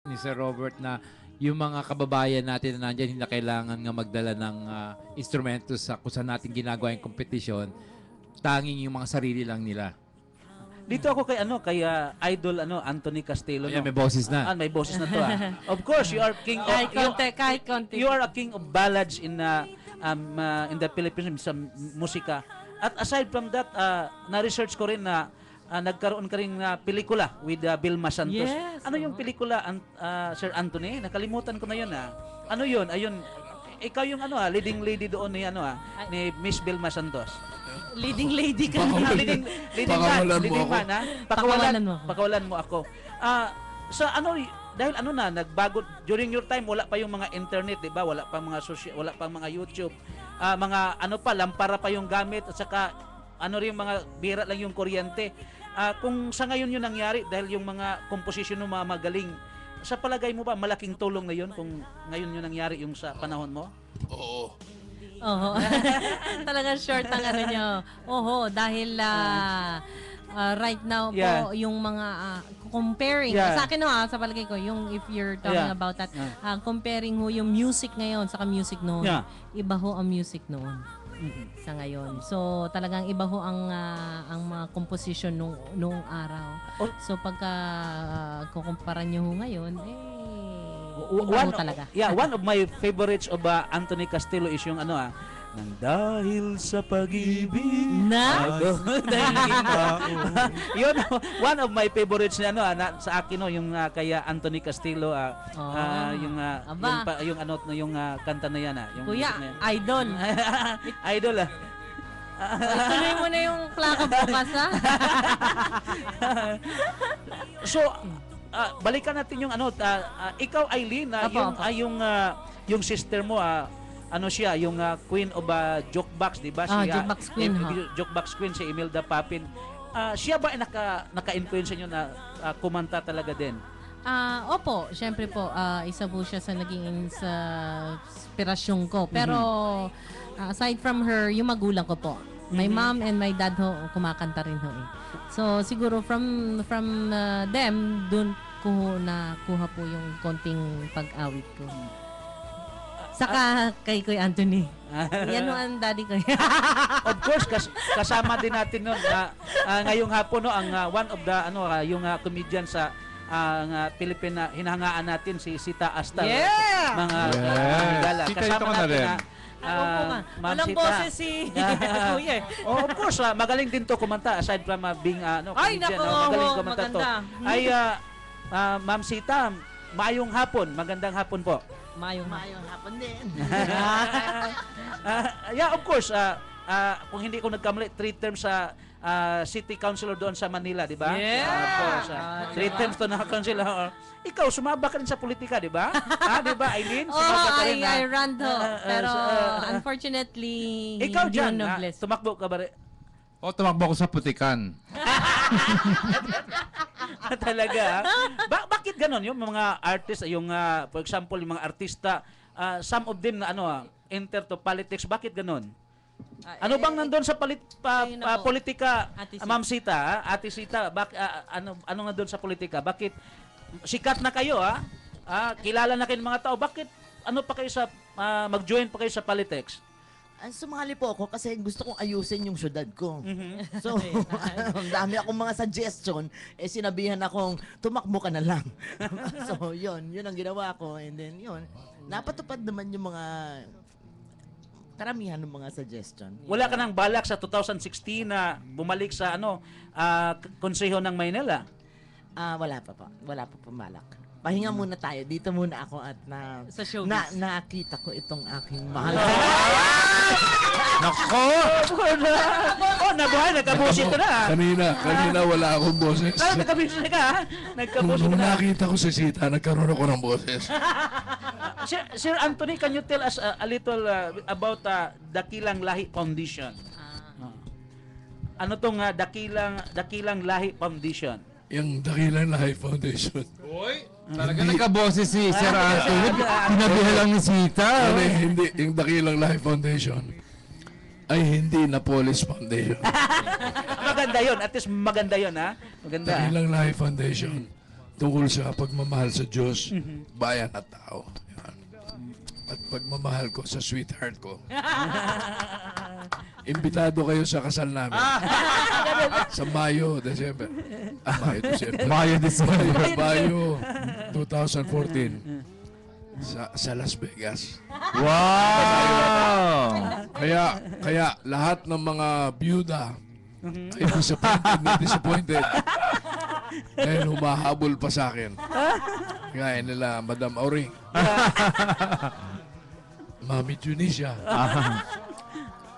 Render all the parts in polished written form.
ni Sir Robert na yung mga kababayan natin na nandyan, hindi na kailangan nga magdala ng instrumentos sa kung saan natin ginagawa yung kompetisyon, tanging yung mga sarili lang nila. Dito ako kay idol Anthony Castillo. Ayan, may boses na. May boses na to. Of course, you are king of Kahit konti. you are a king of ballads in the Philippines sa musika. At aside from that, na-research ko rin na nagkaroon ka rin pelikula with Vilma Santos. Yes, Ano yung pelikula, Sir Anthony? Nakalimutan ko na yun. Ano yun? Ayun, ikaw yung leading lady doon ni ni Miss Vilma Santos. Leading lady ka. leading Pakawalan mo man, Pakawalan mo ako. Pakawalan mo ako. Sa dahil nagbago during your time, wala pa yung mga internet, 'di ba? Wala pa wala pa mga YouTube. Mga lampara pa yung gamit at saka rin mga bira lang yung kuryente. Kung sa ngayon yun nangyari dahil yung mga komposisyon ng mga magaling, sa palagay mo ba malaking tulong na yun kung ngayon yun nangyari yung sa panahon mo? Oo. Oo. Talagang short ang nyo. Oo, dahil right now po, yung mga comparing, sa akin sa palagay ko, yung if you're talking about that, comparing ho yung music ngayon sa music noon, iba ho ang music noon. Sa ngayon. So talagang iba ho ang mga composition nung araw. So pagka kukumpara niyo ho ngayon, iba ho talaga. One of my favorites of Anthony Castillo is yung nang dahil sa pag-ibig yun, one of my favorites na sa akin yung kaya Anthony Castillo yung kanta na yan yung Kuya, music na yan. idol. Idol Tuloy mo na yung plaka bukas So balikan natin yung ikaw Eileen yung sister mo siya yung queen of jukebox, di ba? Jukebox queen, jukebox queen si Imelda Papin. Siya ba ay naka-influence niyo na kumanta talaga din? Opo, syempre po, isa po siya sa naging inspirasyon ko. Pero aside from her, yung magulang ko po. My mom and my dad ho, kumakanta rin ho eh. So siguro from them, dun ko nakuha po yung konting pag-awit ko. Saka kay Kuya Anthony. Yan ho ang daddy ko. Of course, kasama din natin nun ngayong hapon ang one of the yung comedian sa Pilipina hinahangaan natin si Sita Astal. Yeah! Mga gala. Sita, Kasama ito ka na natin rin. Walang boses si Kuya. Of course, magaling din to kumanta aside from being Ay, comedian. nako, Magaling kumanta to. maganda. Ay, Ma'am Sita, maayong hapon. Magandang hapon po. Mayong hapon din. Yeah, of course. Kung hindi ko nagkamali, 3 terms sa city councilor doon sa Manila, di ba? Yeah! Of course. 3 terms to na councilor. Ikaw, sumaba ka rin sa politika, di ba? Di ba, Eileen? Sumaba ka rin, I ran ho. Pero unfortunately, ikaw hindi dyan, nobles. tumakbo ka ba rin? Tumakbo ko sa putikan. Talaga? Bakit ganon? Yung mga artist, for example, yung mga artista, some of them na enter to politics, bakit ganon? Ano bang nandun sa politika, Ate Sita. Ma'am Sita, Ate Sita, ano nandun sa politika? Bakit sikat na kayo, kilala na kayo ng mga tao, bakit mag-join pa kayo sa politics? Sumali po ako kasi gusto kong ayusin yung syudad ko. So, ang dami akong mga suggestion, sinabihan akong tumakbo ka na lang. So, yun ang ginawa ko. And then, napatupad naman yung mga karamihan ng mga suggestion. Wala ka nang balak sa 2016 na bumalik sa konseho ng Maynila? Wala pa po. Wala pa pumalak. Pahinga muna tayo. Dito muna ako at Sa showbiz. nakita ko itong aking mahal. Nako! Nabuhay, nagkabusit ka na. Kanina wala akong boses. Nagkabusit ka, nagkabusit Nung ka na. nakita ko si Sita, nagkaroon ako ng boses. Sir Anthony, can you tell us a little about Dakilang Lahi Foundation? Ano tong Dakilang Lahi Foundation? Yung Dakilang Life Foundation. Talaga nagkaboses si Sir Anthony. Pinabihan lang ni Sita. Hindi, yung Dakilang Life Foundation ay hindi na Police Foundation. Maganda yon, at least maganda yon, ha? Maganda. Dakilang Life Foundation tungkol sa pagmamahal sa Diyos, bayan at tao. Yan. At pagmamahal ko sa sweetheart ko. Imbitado kayo sa kasal namin. Sa Mayo, December. Mayo, December. Mayo 2014. Sa Las Vegas. Wow! Kaya lahat ng mga byuda ay disappointed. Dahil humahabol pa sa akin. Kaya nila, Madam Auring. Mami Tunisia.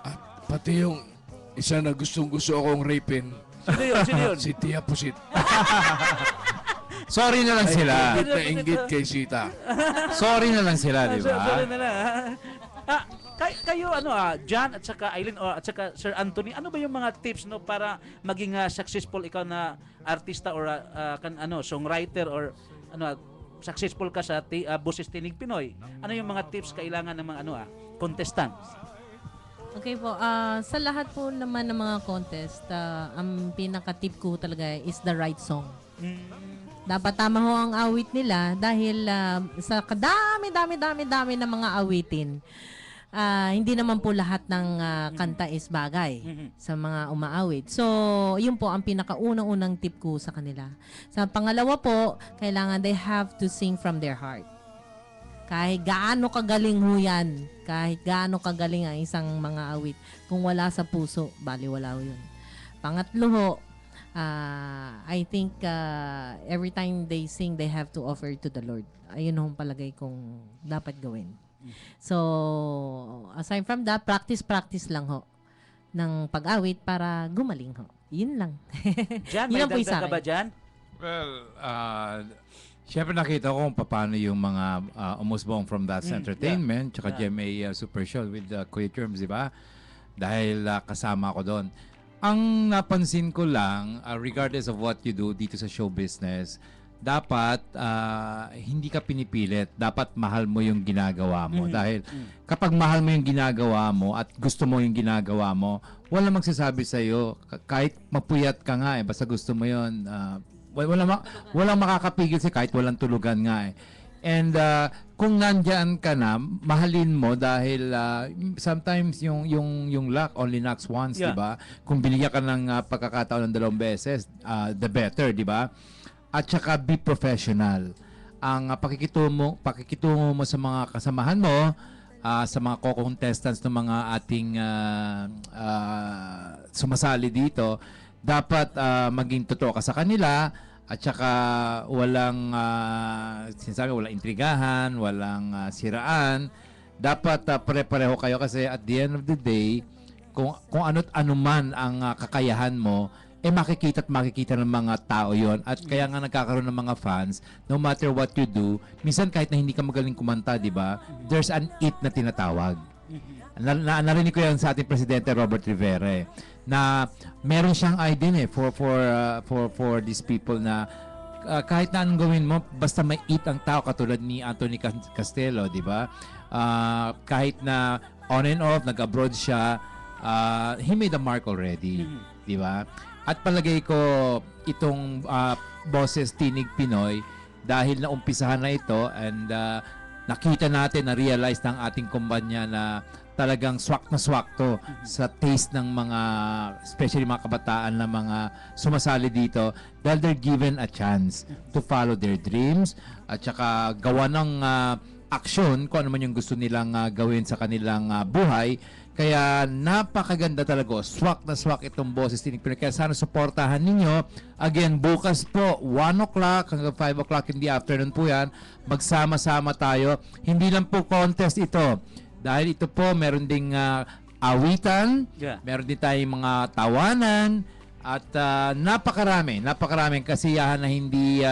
At pati yung isa na gustong-gusto akong rapin, Sino yun? Sino yun? si Tia Pusit. Sorry na lang Ay, sila. inggit na inggit kay Sita. Sorry na lang sila, di Sorry ba? na lang. Kayo John at saka Eileen at saka Sir Anthony, ano ba yung mga tips no para maging successful ikaw na artista or songwriter or successful ka sa Boses Tinig Pinoy? Ano yung mga tips kailangan ng mga contestants? Okay po, sa lahat po naman ng mga contest, ang pinaka-tip ko talaga is the right song. Dapat tama ho ang awit nila dahil sa kadami-dami na mga awitin, hindi naman po lahat ng kanta is bagay sa mga umaawit. So, yun po ang pinakaunang-unang tip ko sa kanila. Sa pangalawa po, kailangan they have to sing from their heart. Kahit gaano kagaling ho yan, kahit gaano kagaling ang isang mga awit, kung wala sa puso, baliwala ho yun. Pangatlo ho, I think every time they sing, they have to offer to the Lord. Ayun ho ang palagay kong dapat gawin. So, aside from that, practice lang ho ng pag-awit para gumaling ho. Yun lang. Jan, Yun may lang po yung sa dagdag ka akin. ba Jan? Well, syempre nakita ko kung paano yung mga umusbong from That's Entertainment, tsaka GMA Super Show with Kuya Terms, di ba? Dahil kasama ko doon. Ang napansin ko lang, regardless of what you do dito sa show business, dapat hindi ka pinipilit. Dapat mahal mo yung ginagawa mo. Dahil kapag mahal mo yung ginagawa mo at gusto mo yung ginagawa mo, wala magsasabi sa'yo. Kahit mapuyat ka nga basta gusto mo yun. Walang makakapigil sa'yo kahit walang tulugan nga And kung nandyan ka na, mahalin mo dahil sometimes yung luck only knocks once, Yeah. 'di ba? Kung binigyan ka ng pagkakataon ng 2 beses, the better, 'di ba? At saka be professional. Ang pakikitungo mo sa mga kasamahan mo, sa mga co-contestants ng mga ating sumasali dito, dapat maging totoo ka sa kanila. At saka walang walang intrigahan, walang siraan. Dapat pare-pareho kayo kasi at the end of the day, kung ano't ano man ang kakayahan mo, makikita ng mga tao yon. At kaya nga nagkakaroon ng mga fans, no matter what you do, minsan kahit na hindi ka magaling kumanta, di ba? There's an it na tinatawag. Narinig ko yan sa ating presidente Robert Rivera na meron siyang idea for these people na kahit na anong gawin mo basta may eat ang tao katulad ni Anthony Castelo, di ba? Kahit na on and off nag-abroad siya, he made a mark already, di ba? At palagay ko itong Boses Tinig Pinoy dahil naumpisahan na ito and nakita natin, na-realize ng ating kumpanya na talagang swak na swak to sa taste ng mga, especially mga kabataan na mga sumasali dito dahil they're given a chance to follow their dreams at saka gawa ng aksyon kung ano man yung gusto nilang gawin sa kanilang buhay. Kaya napakaganda talaga. Swak na swak itong Boses Tinig Pinoy. Kaya sana supportahan ninyo. Again, bukas po, 1 o'clock hanggang 5 o'clock in the afternoon po yan. Magsama-sama tayo. Hindi lang po contest ito. Dahil ito po, meron ding awitan, meron din tayong mga tawanan, at napakaraming kasiyahan na hindi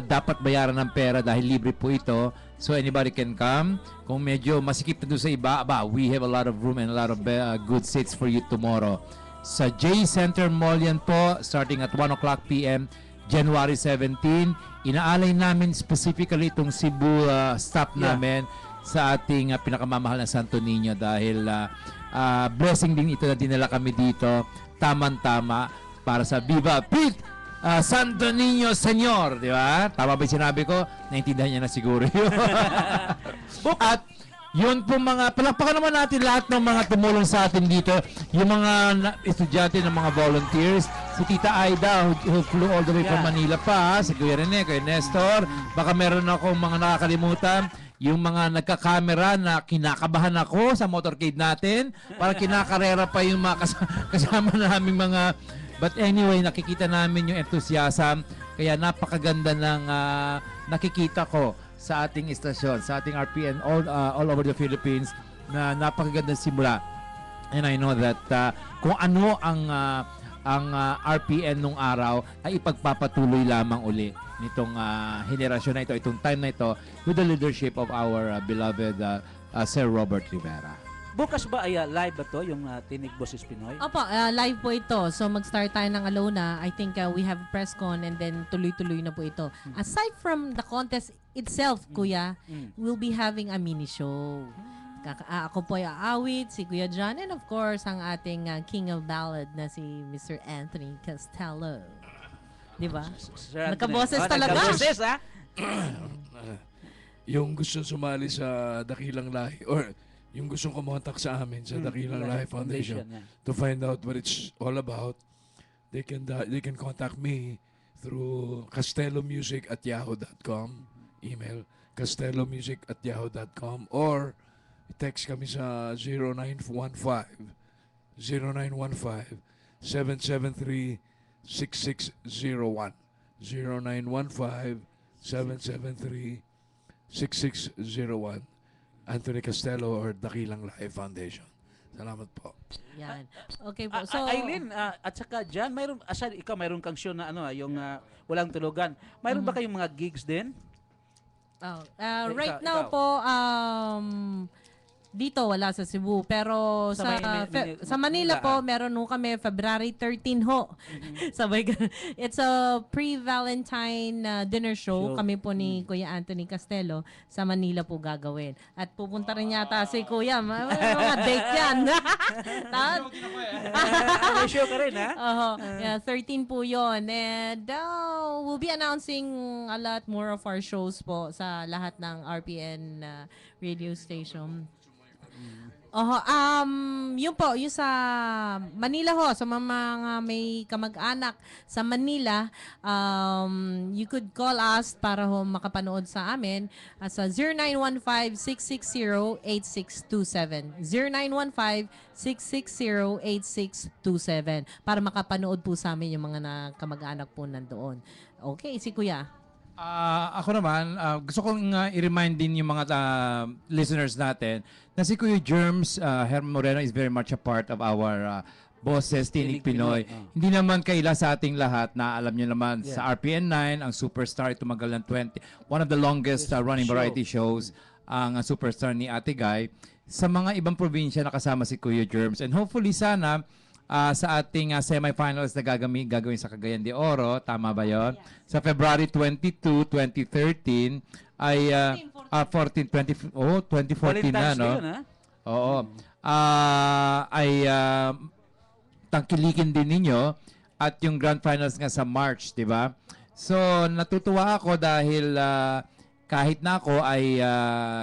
dapat bayaran ng pera dahil libre po ito. So anybody can come. Kung medyo masikip na doon sa iba, we have a lot of room and a lot of good seats for you tomorrow. Sa J Center Mall yan po, starting at 1 o'clock p.m., January 17. Inaalay namin specifically itong Cebu stop namin sa ating pinakamamahal na Santo Niño dahil blessing din ito na dinala kami dito. Tama-tama para sa Viva Pete Santo Niño Senyor, di ba? Tama ba yung sinabi ko? Naintindihan niya na siguro yun. At yun po mga, palakpakan naman natin lahat ng mga tumulong sa atin dito. Yung mga estudyante ng mga volunteers. Si Tita Aida who flew all the way from Manila pa. Si Kuya Rene, Kuya Nestor. Baka meron akong mga nakakalimutan. Yung mga nagka-camera na kinakabahan ako sa motorcade natin. Para kinakarera pa yung mga kasama naming mga... But anyway, nakikita namin yung enthusiasm. Kaya napakaganda ng nakikita ko sa ating istasyon, sa ating RPN all over the Philippines na napakaganda simula. And I know that kung ano ang RPN nung araw ay ipagpapatuloy lamang uli nitong henerasyon na ito, itong time na ito with the leadership of our beloved Sir Robert Rivera. Bukas ba ay live ba to yung Tinig Boses Pinoy? Opo, live po ito. So mag-start tayo ng Alona. I think we have press con and then tuloy-tuloy na po ito. Aside from the contest itself, Kuya, we'll be having a mini show. Ako po ay aawit, si Kuya John, and of course, ang ating King of Ballad na si Mr. Anthony Costello. Di ba? Nagkaboses talaga. Nagkaboses, ha? Yung gusto sumali sa Dakilang Lahi or yung gustong kumontak sa amin sa Dakilang Lahi Foundation to find out what it's all about, they can contact me through castellomusic@yahoo.com, email castellomusic@yahoo.com, or text kami sa 0915-773-6601. 0915-773-6601. Anthony Costello or Dakilang Lahi Foundation. Salamat po. Yan. Okay po. So, Aileen, at saka Jan, mayroon, aside ikaw, mayroon kang show na yung walang tulugan. Mayroon ba kayong mga gigs din? right ikaw, now ikaw. po, dito wala sa Cebu. Pero Sa sa Manila po, meron ho kami February 13 ho. Sabay ganun. It's a pre-Valentine dinner show. Kami po ni Kuya Anthony Costello sa Manila po gagawin. At pupunta rin yata si Kuya. Mga date yan. May show ka rin, ha? Yeah, 13 po yon. And we'll be announcing a lot more of our shows po sa lahat ng RPN radio station. Yun po, yung sa Manila ho, sa mga may kamag-anak sa Manila, you could call us para ho makapanood sa amin sa 0915-660-8627. 0915-660-8627 para makapanood po sa amin yung mga kamag-anak po nandoon. Okay, si Kuya. Ako naman, gusto kong i-remind din yung mga listeners natin na si Kuya Germs Herman Moreno is very much a part of our Boses Tinig Pinoy. Hindi naman kaila sa ating lahat na alam niyo naman sa RPN 9, ang Superstar tumagal ng one of the longest running variety shows, ang Superstar ni Ate Guy. Sa mga ibang probinsya nakasama si Kuya Germs, and hopefully sana sa ating semifinals na gagawin sa Cagayan de Oro. Tama ba yun? Sa February 22, 2013 ay 2014 na, no? Yun, ha? Oo. Ay tangkilikin din ninyo at yung grand finals nga sa March, di ba? So, natutuwa ako dahil kahit na ako ay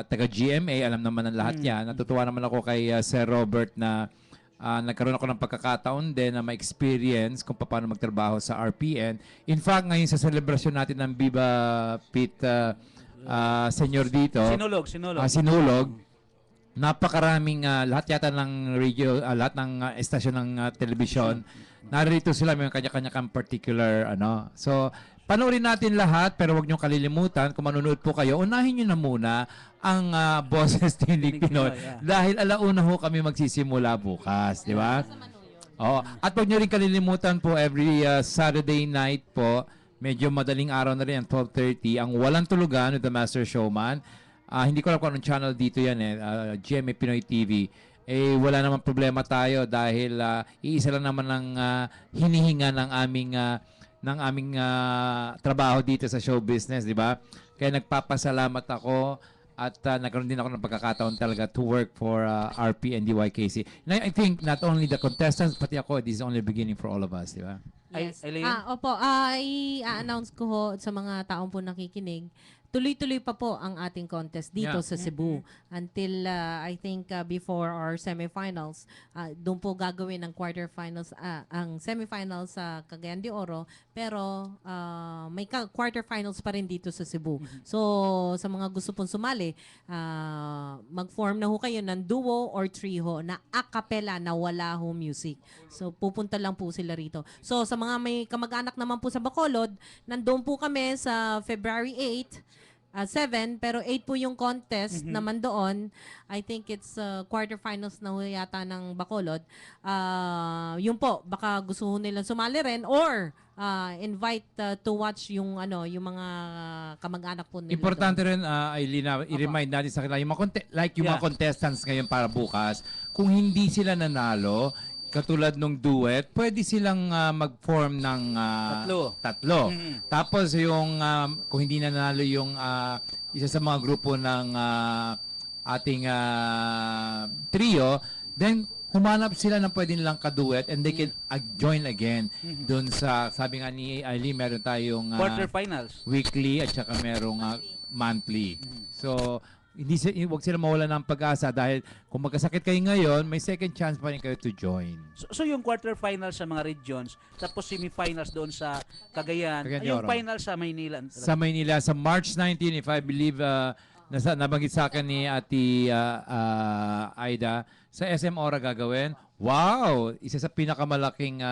taga GMA, alam naman ng lahat yan. Natutuwa naman ako kay Sir Robert na nagkaroon ako ng pagkakataon din na ma-experience kung paano magtrabaho sa RPN. In fact, ngayon sa celebration natin ng Viva Pete Senyor dito, Sinulog, napakaraming lahat yata ng radio, lahat ng estasyon ng telebisyon, narito sila, may kanya-kanya kang particular So, panoorin natin lahat, pero huwag niyong kalilimutan, kung manonood po kayo, unahin niyo na muna ang Boses Tinig Pinoy. Dahil alauna ho kami magsisimula bukas, di ba? Oo. At huwag niyo rin kalilimutan po, every Saturday night po, medyo madaling araw na rin, 12:30, ang Walang Tulugan with the Master Showman. Hindi ko alam kung anong channel dito yan GMA Pinoy TV. Wala naman problema tayo dahil iisa lang naman ang hinihinga ng aming trabaho dito sa show business, di ba? Kaya nagpapasalamat ako at nagkaroon din ako ng pagkakataon talaga to work for RP and DYKC. And I think not only the contestants, pati ako, this is only beginning for all of us, di ba? Yes. Eileen? Opo, i-announce ko ho sa mga taong po nakikinig. Tuloy-tuloy pa po ang ating contest dito Yeah. sa Cebu until I think before our semifinals. Doon po gagawin ang quarterfinals, ang semifinals sa Cagayan de Oro, pero may quarterfinals pa rin dito sa Cebu. So sa mga gusto pong sumali, mag-form na ho kayo ng duo or trio na a cappella na wala ho music. So pupunta lang po sila rito. So sa mga may kamag-anak naman po sa Bacolod, nandoon po kami sa February 7, pero 8 po yung contest naman doon. I think it's quarterfinals na ho yata ng Bacolod. Yun po, baka gusto ho nilang sumali rin or invite to watch yung yung mga kamag-anak po nila. Importante rin, Aileen, i-remind natin sa kanila, yung mga contestants ngayon para bukas, kung hindi sila nanalo, katulad nung duet, pwede silang mag-form ng tatlo. Tapos yung, kung hindi nanalo yung isa sa mga grupo ng ating trio, then humanap sila ng pwede nilang kaduet and they can join again doon sa, sabi nga ni Aileen, meron tayong Quarterfinals. weekly at saka merong monthly. So, huwag sila mawala ng pag-asa dahil kung magkasakit kayo ngayon, may second chance pa rin kayo to join. So yung quarterfinals sa mga regions, tapos semifinals doon sa Cagayan, Cagayan de yung Oro. final sa Maynila. Sa Maynila, sa March 19, if I believe, nabanggit sa akin ni Ate Aida, sa SM Ora gagawin. Wow! Isa sa pinakamalaking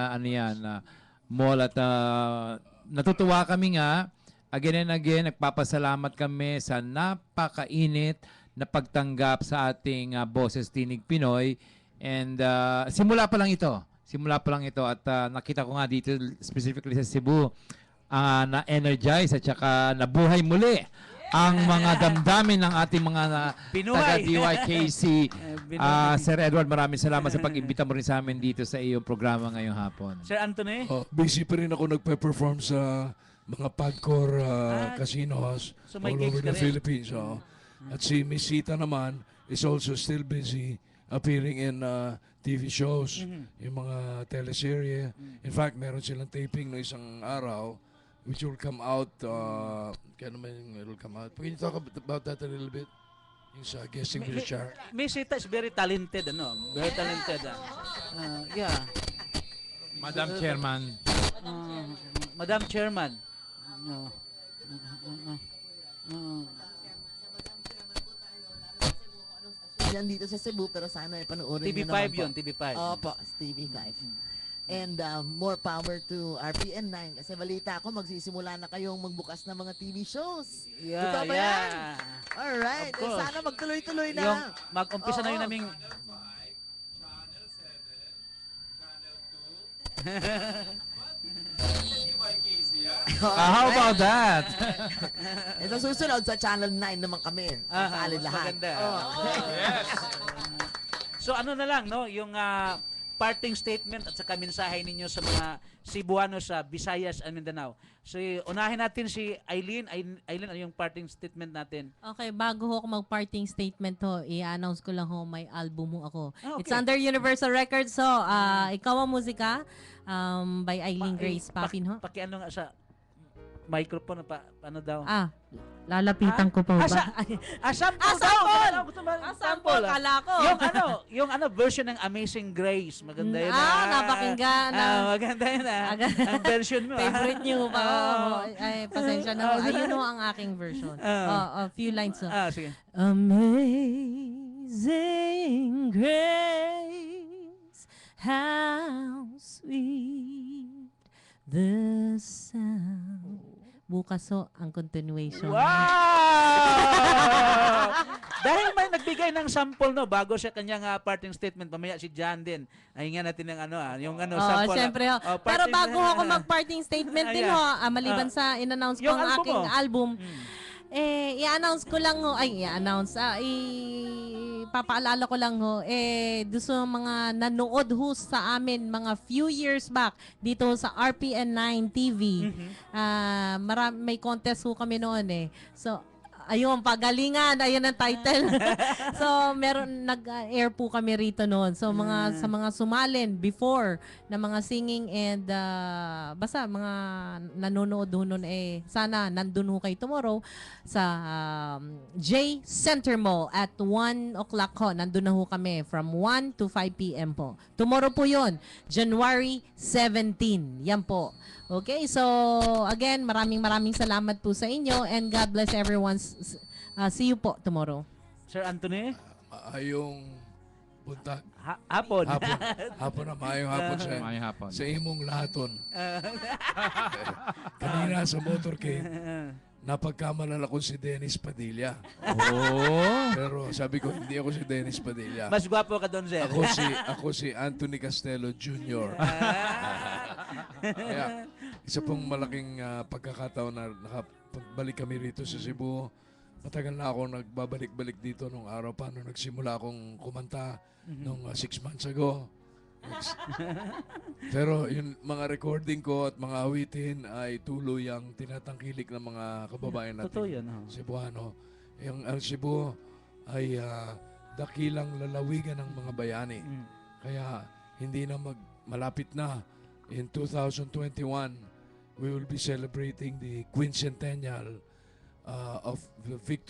mall at natutuwa kami nga. Again and again, nagpapasalamat kami sa napakainit na pagtanggap sa ating Boses Tinig Pinoy. And simula pa lang ito. At nakita ko nga dito, specifically sa Cebu, na-energize at saka nabuhay muli ang mga damdamin ng ating mga taga-DYKC. Sir Edward, maraming salamat sa pag-imbita mo rin sa amin dito sa iyong programa ngayong hapon. Sir Anthony? Busy pa rin ako nagpe-perform sa mga Pagcor casinos So may all gigs over ka the rin? Philippines. At si Miss Sita naman is also still busy appearing in TV shows, yung mga teleserye. In fact, meron silang taping no isang araw which will come out, kaya naman it will come out. Can you talk about that a little bit? Yung sa guesting with the char. Miss Sita is very talented, Very talented. Yeah. Madam Chairman. Madam Chairman. Yan dito sa Cebu, pero sana panoorin nyo TV5 naman po. yun, TV5. Opo, TV5. And more power to RPN9 kasi balita ko magsisimula na kayong magbukas ng mga TV shows. Yeah, Totoo ba yan? yeah. Alright, Of course. sana magtuloy-tuloy na. Yung mag-umpisa na yun Oo. naming How about that? E sa susunod sa Channel 9 naman kami. Sasali mas lahat. maganda. Oh. So ano na lang, yung parting statement at saka mensahe ninyo sa mga Cebuano sa Visayas and Mindanao. So unahin natin si Aileen. Aileen, ano yung parting statement natin? Okay, bago ho ako mag-parting statement ho, i-announce ko lang ho, may album ho ako. Ah, okay. It's under Universal Records. So, Ikaw ang Musika by Eileen Grace Papin ho. Pakiano nga sa microphone ano daw? Lalapitan ko pa ba? Sample daw. sample! Gusto mo Sample, kala ko. yung version ng Amazing Grace. Maganda yun. Napakinggan. Maganda yun. Ang version mo. Favorite niyo pa. Ay, pasensya na ho. Ayun ho ang aking version. A few lines ho. Sige. Amazing grace, how sweet the sound. Bukas ho ang continuation. Wow! Dahil may nagbigay ng sample bago siya kanyang parting statement, mamaya si John din. Ay nga natin ng yung sample. Siyempre ho. Pero bago ho ako mag-parting statement din ho, maliban sa in-announce ko Yung ang album aking mo. album, i-announce ko lang ho, papaalala ko lang ho, doon sa mga nanood ho sa amin mga few years back dito sa RPN9 TV, may contest ho kami noon So, Ayun, pagalingan, ayun ang title. So, nag-air po kami rito noon. So, sa mga sumalin before na mga singing and basta mga nanonood ho noon sana nandun ho kayo tomorrow sa J Center Mall at 1 o'clock ho. Nandun na ho kami from 1 to 5 p.m. po. Tomorrow po yon, January 17. Yan po. Okay, so again, maraming salamat po sa inyo and God bless everyone. See you po tomorrow. Sir Anthony? Maayong buntag. Hapon. Hapon na, maayong hapon sa, Maayong hapon. sa imong lahaton. Kanina sa motorcade, napagkamalan ako si Dennis Padilla. Oh. Pero sabi ko, hindi ako si Dennis Padilla. Mas gwapo ka doon, sir. Ako si Anthony Castelo Jr. Kaya, isa pong malaking pagkakataon na nakapagbalik kami rito sa Cebu. Matagal na ako nagbabalik-balik dito nung araw pa nung nagsimula akong kumanta nung 6 months ago. Pero yung mga recording ko at mga awitin ay tuloy ang tinatangkilik ng mga kababayan natin. Totoo yan. Cebuano. Ang Cebu ay dakilang lalawigan ng mga bayani. Kaya hindi na malapit na. In 2021, we will be celebrating the quincentennial of the first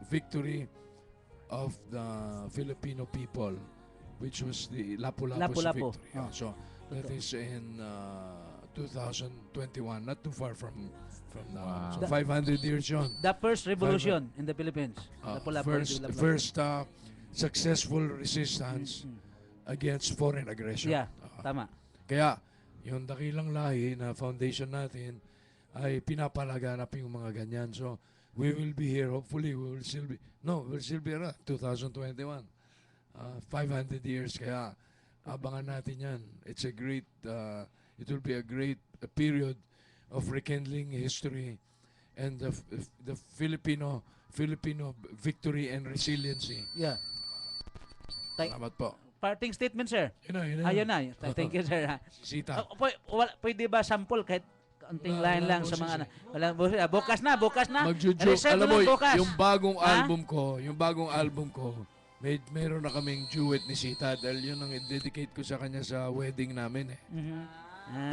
victory of the Filipino people, which was the Lapu-Lapu's Lapu-Lapu. victory. So that is in 2021, not too far from now. Wow. So 500 years yun. The first revolution in the Philippines. Lapu-Lapu. First successful resistance against foreign aggression. Yeah, tama. Kaya, yung dakilang lahi na foundation natin ay pinapalaganap yung mga ganyan. So, we will be here. Hopefully, we'll still be around 2021. 500 years. Kaya, abangan natin yan. It's a great, it will be a great period of rekindling history and the Filipino victory and resiliency. Yeah. Salamat po. Parting statement, sir. Yun Ayun na. Thank you, sir. Sita. Pwede ba sample kahit konting line lang sa mga bukas na. Magjuju. Reserve Alam mo, na bukas. yung bagong album ko, mayroon na kaming duet ni Sita dahil yun ang i-dedicate ko sa kanya sa wedding namin eh.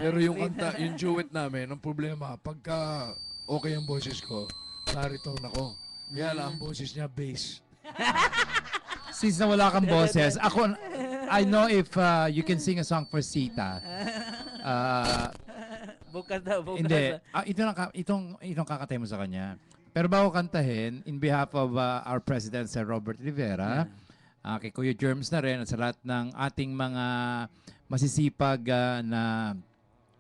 Pero yung kanta, yung duet namin, ang problema, pagka okay ang boses ko, baritone ako. Kaya lang ang boses niya, bass. Since na wala kang boses, I know if you can sing a song for Sita. Bukas daw. Hindi. Itong kakatay mo sa kanya. Pero bago kantahin, in behalf of our President, Sir Robert Rivera, kay Kuya Germs na rin, at sa lahat ng ating mga masisipag na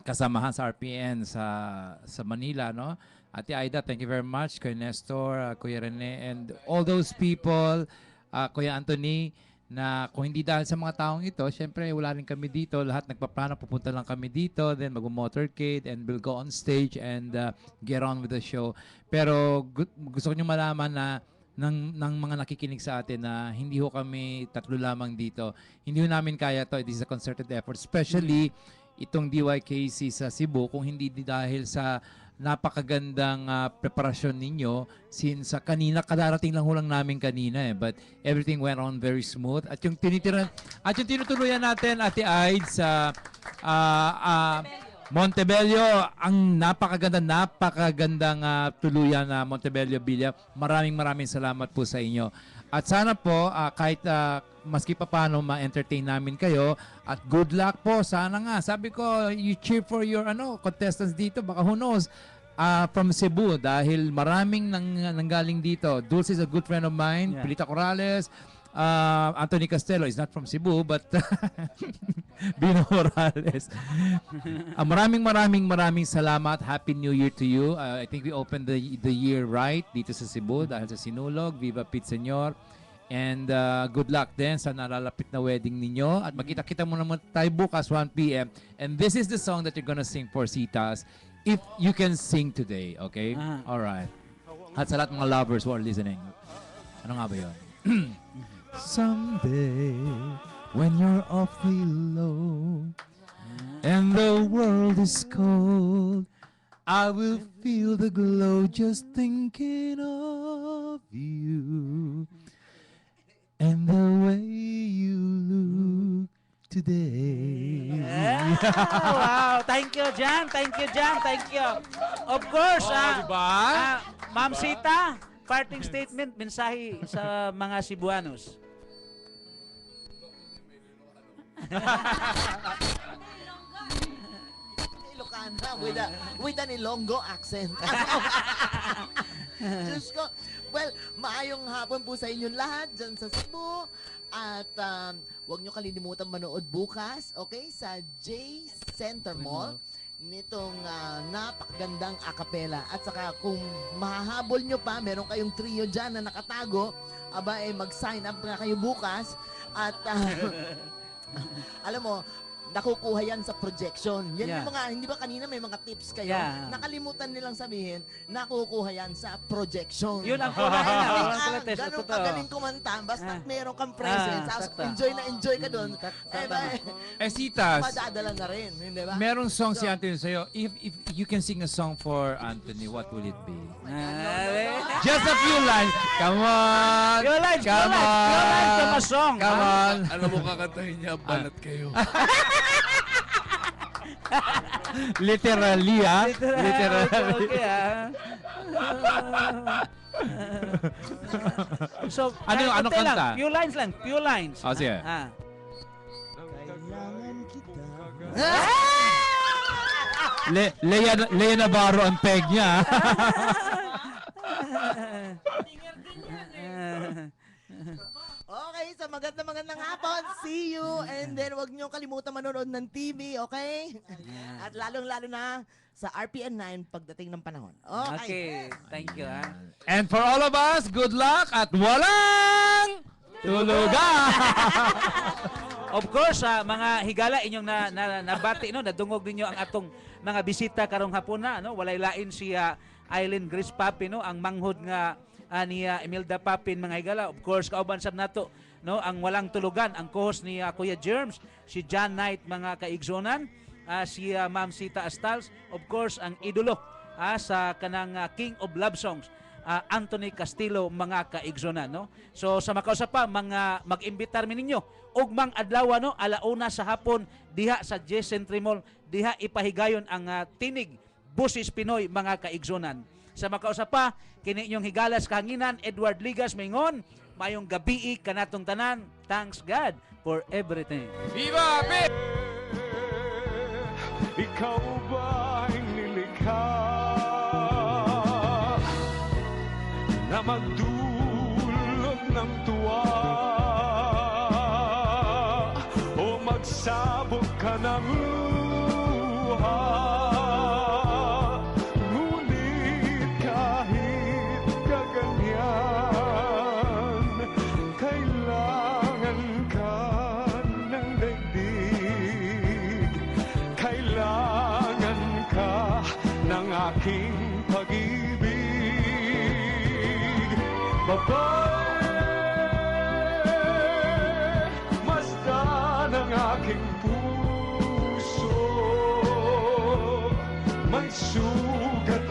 kasamahan sa RPN sa Manila, no? Ate Aida, thank you very much. Kuya Nestor, Kuya Rene, and all those people, Kuya Anthony, na kung hindi dahil sa mga taong ito, syempre wala rin kami dito. Lahat nagpaplano, pupunta lang kami dito, then mag-motorcade and we'll go on stage and get on with the show. Pero gusto ko nyo malaman na ng mga nakikinig sa atin na hindi ho kami tatlo lamang dito. Hindi ho namin kaya to. It is a concerted effort. Especially itong DYKC sa Cebu, kung hindi dahil sa napakagandang preparasyon ninyo since kanina, kadarating lang hulang namin kanina but everything went on very smooth at yung tinutuluyan natin, Ate Aid, sa Montebello, ang napakagandang tuluyan na Montebello Villa. Maraming salamat po sa inyo. At sana po, kahit maski pa paano ma-entertain namin kayo, at good luck po. Sana nga, sabi ko, you cheer for your contestants dito. Baka who knows, from Cebu, dahil maraming nanggaling dito. Dulce is a good friend of mine, Yeah. Pilita Corrales, Anthony Castelo is not from Cebu, but Bino Morales. Maraming salamat. Happy New Year to you. I think we opened the year right dito sa Cebu dahil sa Sinulog. Viva Pete Senyor. And good luck din sa nalalapit na wedding ninyo. At magkita-kita mo naman tayo bukas 1 p.m. And this is the song that you're gonna sing for Sitas. If you can sing today, okay? Alright. At sa lahat ng mga lovers who are listening. Ano nga ba yun? Someday, when you're awfully low and the world is cold, I will feel the glow just thinking of you and the way you look today. Wow, thank you, Jan. Thank you, Jan. Thank you. Of course, diba? Ma'am Sita, parting statement, mensahe sa mga Cebuanos. Ilocana with an Ilonggo accent. Diyos ko. Well, maayong hapon po sa inyong lahat dyan sa Cebu. At huwag nyo kalilimutan manood bukas, okay, sa J Center Mall nitong napakagandang acapella. At saka kung mahahabol nyo pa, meron kayong trio dyan na nakatago, aba mag-sign up na kayo bukas. At alam mo, nakukuha yan sa projection. Yan yung mga, hindi ba kanina may mga tips kayo? Yeah. Nakalimutan nilang sabihin, nakukuha yan sa projection. Yun ang kulay na. Walang kulay test. Ganun Totoo. kagaling kumanta, basta meron kang presence, tapos sakto. enjoy ka doon. Sitas, Madadala na rin, hindi ba? merong song si Anthony sa'yo. If you can sing a song for Anthony, what will it be? Just a few lines. Come on. Few lines, few Come lines, few lines on. from a song. Come on. Alam mo, kakantahin niya, balat kayo. Literally, ha? Literally. Okay, So, Ano konti lang, kanta? few lines lang, few lines. Oh, sige. Kailangan kita. Lea Navarro ang peg niya. Okay, so magandang hapon. See you. And then wag niyo kalimutan manonood ng TV, okay? At lalong-lalo na sa RPN 9 pagdating ng panahon. Okay, thank you. And for all of us, good luck at walang tulugan. Of course, mga higala inyong nabati no, nadungog ninyo ang atong mga bisita karong hapon na no, walay lain si Eileen Grace Papin no, ang manghod nga ni Imelda Papin mga higala. Of course, kauban sab nato no, ang walang tulugan, ang co-host ni Kuya Germs, si John Knight mga kaigsonan, si Ma'am Sita Astals, of course ang idolo sa kanang King of Love Songs, Anthony Castillo mga kaigsonan no. So sa makausap pa mga mag-imbitar mi ninyo ug mang adlaw no, alauna sa hapon diha sa J Century Mall, diha ipahigayon ang tinig Busis Pinoy mga kaigsonan. Sa makausap pa kini inyong higalas kahanginan Edward Ligas mingon, mayong gabi kanatong tanan. Thanks God for everything. Viva Pip! Ikaw ba'y nilikha na magdulot ng tuwa o magsabog ka ng luha? Ngunit kahit kaganyan, kailangan ka ng daigdig. Kailangan ka ng aking pag-ibig. Babae, masdan ang aking puso.